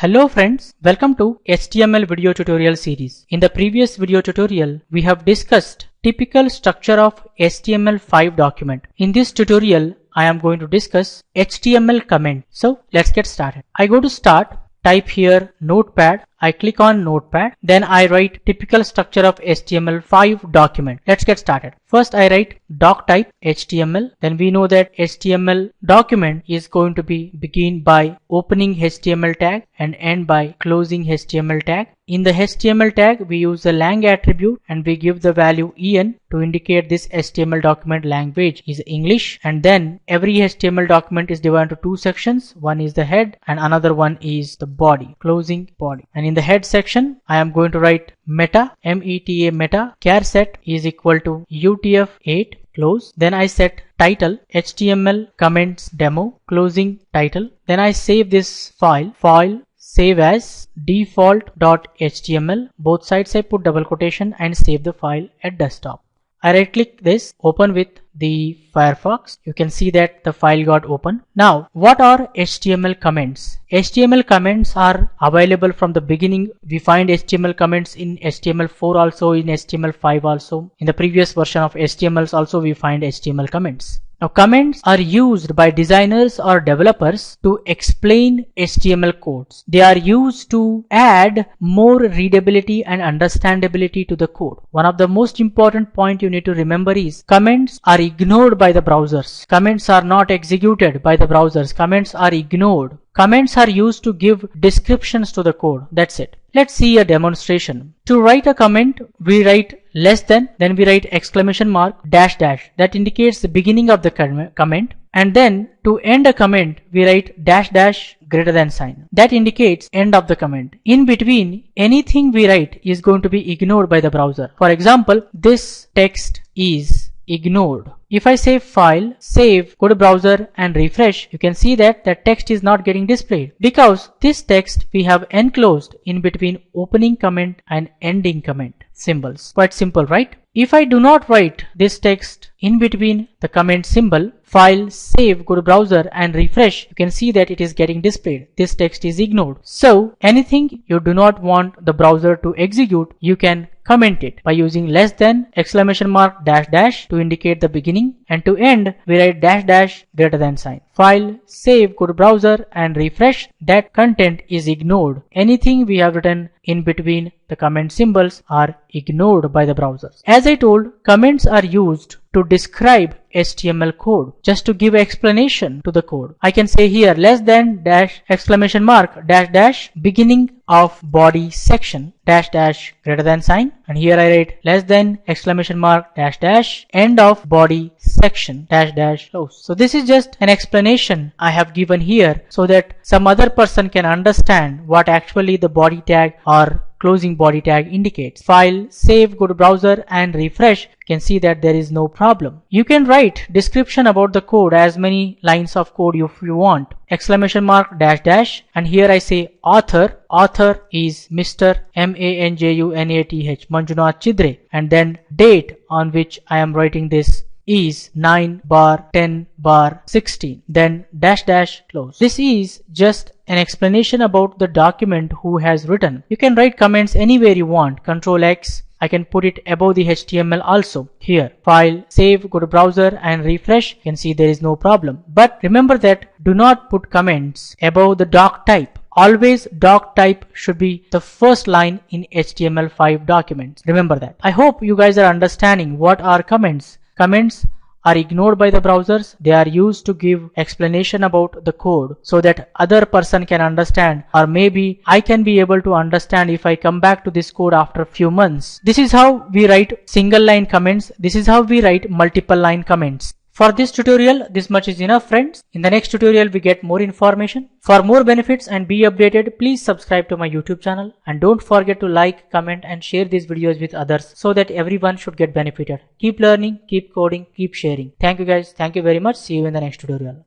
Hello friends, welcome to HTML video tutorial series. In the previous video tutorial, we have discussed typical structure of HTML5 document. In this tutorial, I am going to discuss HTML comment. So let's get started. I go to start, type here notepad. I click on notepad, then I write typical structure of HTML5 document. Let's get started. First I write doc type HTML. Then we know that HTML document is going to be begin by opening HTML tag and end by closing HTML tag. In the HTML tag, we use the lang attribute and we give the value en to indicate this HTML document language is English. And then every HTML document is divided into two sections. One is the head and another one is the body, closing body. And in the head section, I am going to write meta, meta, meta, char set is equal to UTF-8, close. Then I set title, HTML comments demo, closing title. Then I save this file, save as default.html. Both sides I put double quotation and save the file at desktop. I right click this, open with the Firefox. You can see that the file got open. Now, what are HTML comments? HTML comments are available from the beginning. We find HTML comments in HTML4 also, in HTML5 also. In the previous version of HTML also we find HTML comments. Now, comments are used by designers or developers to explain HTML codes. They are used to add more readability and understandability to the code. One of the most important point you need to remember is comments are ignored by the browsers. Comments are not executed by the browsers. Comments are ignored. Comments are used to give descriptions to the code. That's it. Let's see a demonstration. To write a comment, we write less than, then we write exclamation mark, dash dash. That indicates the beginning of the comment. And then to end a comment, we write dash dash greater than sign. That indicates end of the comment. In between, anything we write is going to be ignored by the browser. For example, this text is ignored. If I save file, save, go to browser and refresh, you can see that the text is not getting displayed because this text we have enclosed in between opening comment and ending comment symbols. Quite simple, right? If I do not write this text in between the comment symbol, file, save, go to browser and refresh, you can see that it is getting displayed. This text is ignored. So anything you do not want the browser to execute, you can comment it by using less than, exclamation mark, dash dash to indicate the beginning, and to end we write dash dash greater than sign. File, save, go to browser and refresh. That content is ignored. Anything we have written in between the comment symbols are ignored by the browsers. As I told, comments are used to describe HTML code, just to give explanation to the code. I can say here less than, dash, exclamation mark, dash dash, beginning of body section, dash dash greater than sign, and here I write less than, exclamation mark, dash dash, end of body section, dash dash close. So this is just an explanation I have given here so that some other person can understand what actually the body tag or closing body tag indicates. File, save, go to browser and refresh. You can see that there is no problem. You can write description about the code, as many lines of code if you want. Exclamation mark, dash dash, and here I say author. Author is Mr. Manjunath Chidre, and then date on which I am writing this is 9/10/16, then dash dash close. This is just an explanation about the document who has written. You can write comments anywhere you want. Control X. I can put it above the HTML also. Here, file, save, go to browser and refresh. You can see there is no problem. But remember that do not put comments above the doc type. Always doc type should be the first line in HTML5 documents. Remember that. I hope you guys are understanding what are comments. Comments are ignored by the browsers. They are used to give explanation about the code so that other person can understand, or maybe I can be able to understand if I come back to this code after a few months. This is how we write single line comments. This is how we write multiple line comments. For this tutorial, this much is enough, friends. In the next tutorial, we get more information. For more benefits and be updated, please subscribe to my YouTube channel. And don't forget to like, comment and share these videos with others so that everyone should get benefited. Keep learning, keep coding, keep sharing. Thank you guys. Thank you very much. See you in the next tutorial.